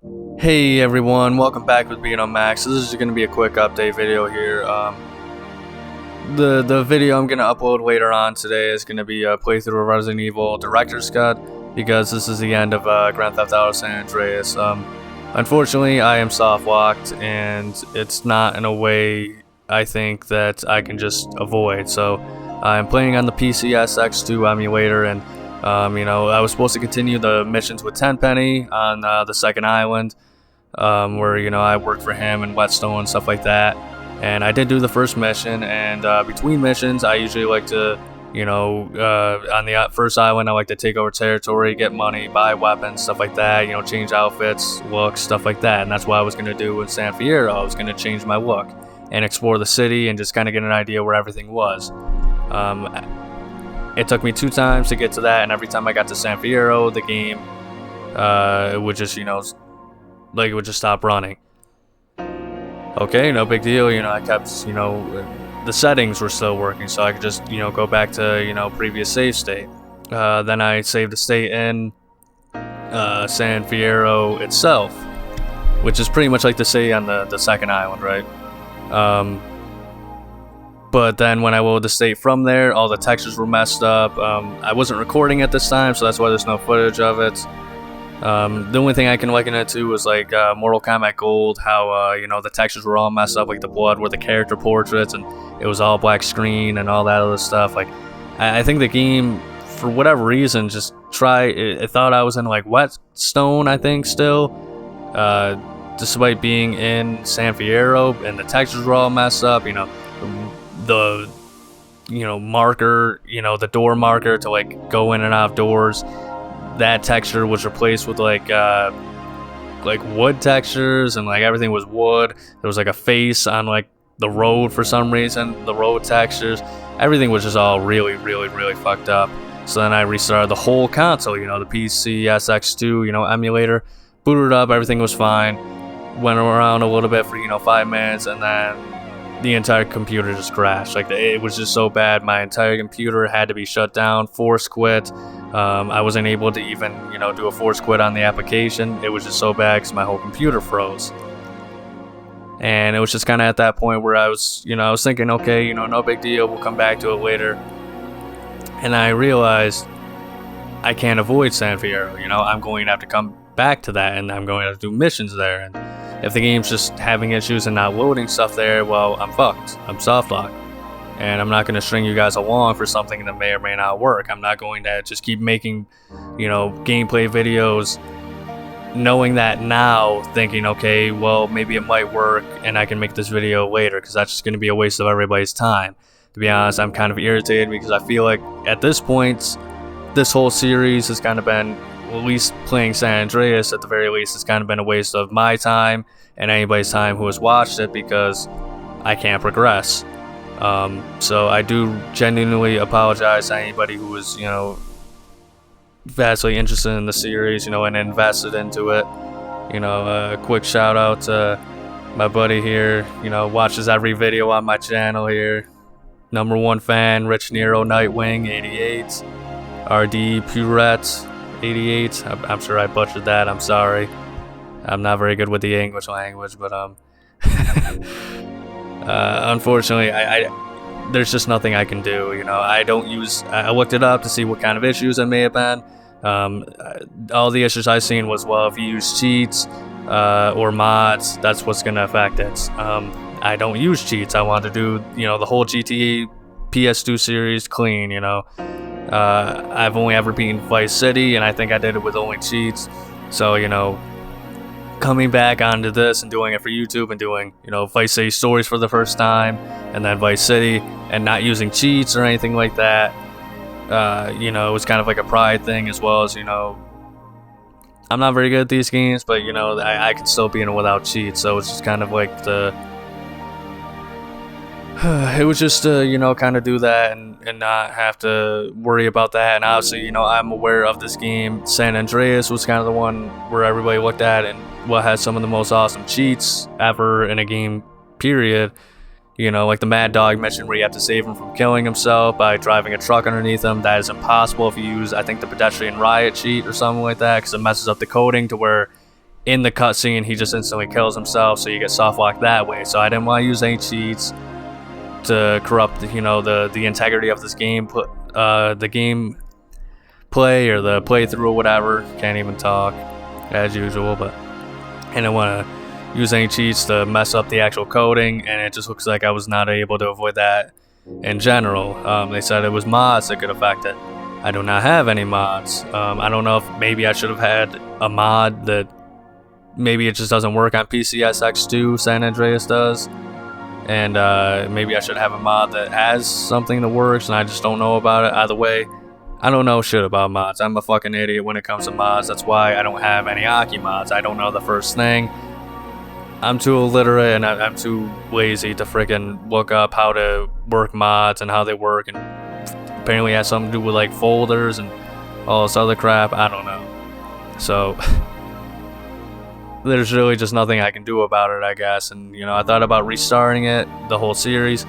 Hey everyone, welcome back with Being on Max. So this is going to be a quick update video here. The video I'm going to upload later on today is going to be a playthrough of Resident Evil Director's Cut, because this is the end of Grand Theft Auto San Andreas. Unfortunately, I am soft locked, and it's not in a way I think that I can just avoid. So I'm playing on the PC SX2 emulator, and I was supposed to continue the missions with Tenpenny on the second island, where I worked for him and Whetstone and stuff like that. And I did do the first mission, and between missions, I usually like to, on the first island, I like to take over territory, get money, buy weapons, stuff like that. Change outfits, looks, stuff like that. And that's what I was gonna do with San Fierro. I was gonna change my look and explore the city and just kind of get an idea where everything was. It took me 2 times to get to that, and every time I got to San Fierro, the game it would just, it would just stop running. Okay, no big deal. I kept, the settings were still working, so I could just, go back to, previous save state. Then I saved the state in San Fierro itself, which is pretty much like the city on the second island, right? But then when I loaded the state from there, all the textures were messed up. I wasn't recording at this time, so that's why there's no footage of it. The only thing I can liken it to was like Mortal Kombat Gold, how the textures were all messed up, like the blood were the character portraits, and it was all black screen and all that other stuff. Like, I think the game, for whatever reason, just it thought I was in like Whetstone, I think, still, despite being in San Fierro, and the textures were all messed up. The marker, the door marker to like go in and out of doors, that texture was replaced with like wood textures, and like everything was wood. There was like a face on like the road for some reason, the road textures, everything was just all really fucked up. So then I restarted the whole console, the PC SX2 emulator, booted up, everything was fine, went around a little bit for 5 minutes, and then the entire computer just crashed. Like, it was just so bad. My entire computer had to be shut down, force quit. I wasn't able to even, do a force quit on the application. It was just so bad because my whole computer froze. And it was just kind of at that point where I was thinking, okay, no big deal. We'll come back to it later. And I realized I can't avoid San Fierro. I'm going to have to come back to that, and I'm going to have to do missions there. And if the game's just having issues and not loading stuff there, well, I'm fucked. I'm soft locked. And I'm not going to string you guys along for something that may or may not work. I'm not going to just keep making, gameplay videos knowing that now, thinking, okay, well, maybe it might work and I can make this video later, because that's just going to be a waste of everybody's time. To be honest, I'm kind of irritated because I feel like at this point, this whole series has kind of been, at least playing San Andreas at the very least, it's kind of been a waste of my time and anybody's time who has watched it, because I can't progress. So I do genuinely apologize to anybody who was, vastly interested in the series, and invested into it. A quick shout out to my buddy here, watches every video on my channel here. #1 fan, Rich Nero Nightwing 88, RD Purette 88. I'm sure I butchered that. I'm sorry. I'm not very good with the English language, but unfortunately, there's just nothing I can do. I looked it up to see what kind of issues it may have been. All the issues I've seen was, well, if you use cheats or mods, that's what's gonna affect it. I don't use cheats. I want to do the whole GTA PS2 series clean. I've only ever beaten Vice City, and I think I did it with only cheats. So, coming back onto this and doing it for YouTube and doing, Vice City stories for the first time, and then Vice City, and not using cheats or anything like that, it was kind of like a pride thing, as well as, I'm not very good at these games, but, I can still be in it without cheats, so it's just kind of like it was just to, kind of do that and not have to worry about that. And obviously, I'm aware of this game. San Andreas was kind of the one where everybody looked at and what has some of the most awesome cheats ever in a game, period. Like the Mad Dog mission where you have to save him from killing himself by driving a truck underneath him. That is impossible if you use, I think, the pedestrian riot cheat or something like that, because it messes up the coding to where in the cutscene he just instantly kills himself, so you get soft lock that way. So I didn't want to use any cheats to corrupt, you know, the integrity of this game, the game play or the playthrough or whatever. Can't even talk as usual, but I didn't want to use any cheats to mess up the actual coding, and it just looks like I was not able to avoid that in general. They said it was mods that could affect it. I do not have any mods. I don't know if maybe I should have had a mod that maybe it just doesn't work on PCSX2, San Andreas does. And maybe I should have a mod that has something that works and I just don't know about it. Either way, I don't know shit about mods. I'm a fucking idiot when it comes to mods. That's why I don't have any Aki mods. I don't know the first thing. I'm too illiterate and I'm too lazy to freaking look up how to work mods and how they work, and apparently it has something to do with like folders and all this other crap. I don't know. So there's really just nothing I can do about it, I guess. And you know, I thought about restarting it, the whole series.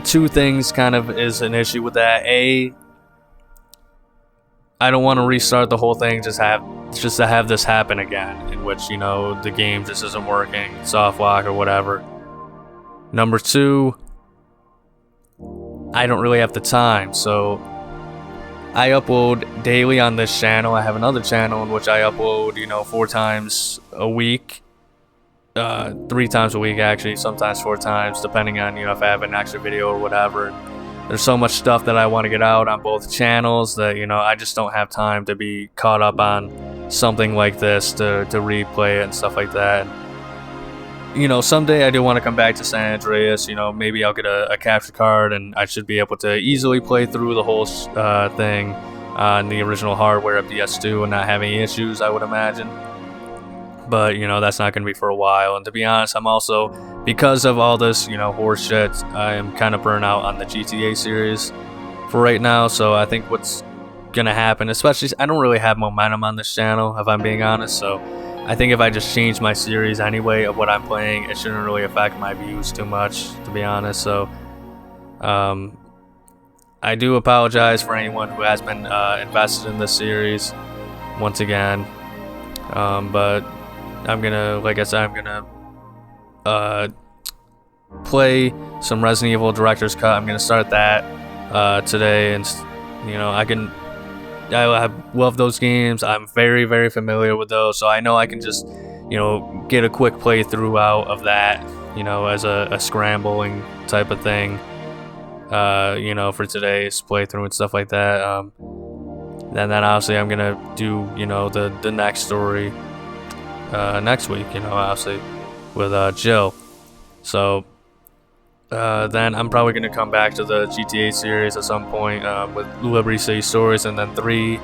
Two things kind of is an issue with that. A, I don't want to restart the whole thing just to have this happen again, in which, you know, the game just isn't working, soft lock or whatever. Number two, I don't really have the time, so I upload daily on this channel. I have another channel in which I upload, you know, 4 times a week. 3 times a week, actually, sometimes 4 times, depending on, you know, if I have an extra video or whatever. There's so much stuff that I want to get out on both channels that, you know, I just don't have time to be caught up on something like this to replay it and stuff like that. You know, someday I do want to come back to San Andreas. You know, maybe I'll get a capture card and I should be able to easily play through the whole thing on the original hardware of PS2 and not have any issues, I would imagine. But, you know, that's not going to be for a while. And to be honest, I'm also, because of all this, you know, horse shit, I am kind of burnt out on the GTA series for right now. So I think what's going to happen, especially, I don't really have momentum on this channel, if I'm being honest. So I think if I just change my series anyway of what I'm playing, it shouldn't really affect my views too much, to be honest. So I do apologize for anyone who has been invested in this series once again. But I'm gonna, like I said, I'm gonna play some Resident Evil Director's Cut. I'm gonna start that today, and you know, I love those games. I'm very, very familiar with those, so I know I can just, you know, get a quick playthrough out of that, you know, as a scrambling type of thing, you know, for today's playthrough and stuff like that. And then obviously I'm gonna do, you know, the next story next week, you know, obviously with Jill. So then I'm probably gonna come back to the GTA series at some point with Liberty City Stories, and then 3.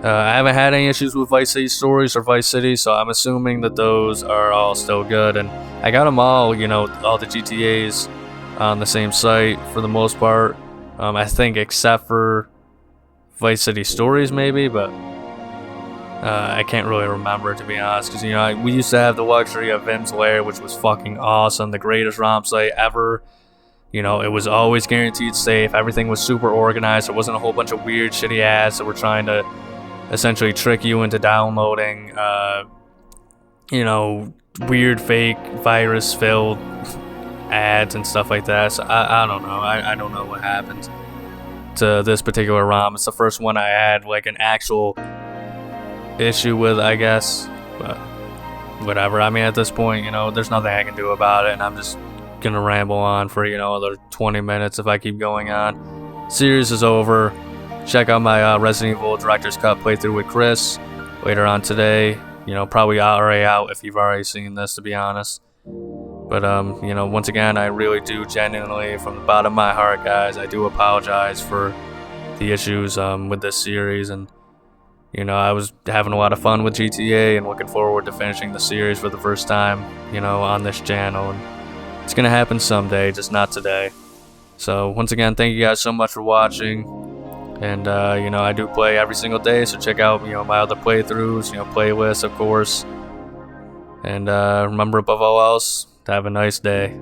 I haven't had any issues with Vice City Stories or Vice City, so I'm assuming that those are all still good. And I got them all, you know, all the GTAs on the same site for the most part. I think except for Vice City Stories maybe, but I can't really remember, to be honest, because, you know, we used to have the luxury of Vim's Lair, which was fucking awesome, the greatest ROM site ever. You know, it was always guaranteed safe, everything was super organized, there wasn't a whole bunch of weird shitty ads that were trying to essentially trick you into downloading, you know, weird fake virus-filled ads and stuff like that. So I don't know, I don't know what happened to this particular ROM. It's the first one I had like an actual issue with, I guess, but whatever. I mean, at this point, you know, there's nothing I can do about it, and I'm just gonna ramble on for, you know, another 20 minutes if I keep going on. Series is over. Check out my Resident Evil Director's Cut playthrough with Chris later on today. You know, probably already out if you've already seen this, to be honest. But you know, once again, I really do genuinely, from the bottom of my heart, guys, I do apologize for the issues with this series. And you know, I was having a lot of fun with GTA and looking forward to finishing the series for the first time, you know, on this channel. And it's gonna happen someday, just not today. So once again, thank you guys so much for watching. And you know, I do play every single day, so check out, you know, my other playthroughs, you know, playlists, of course. And remember, above all else, to have a nice day.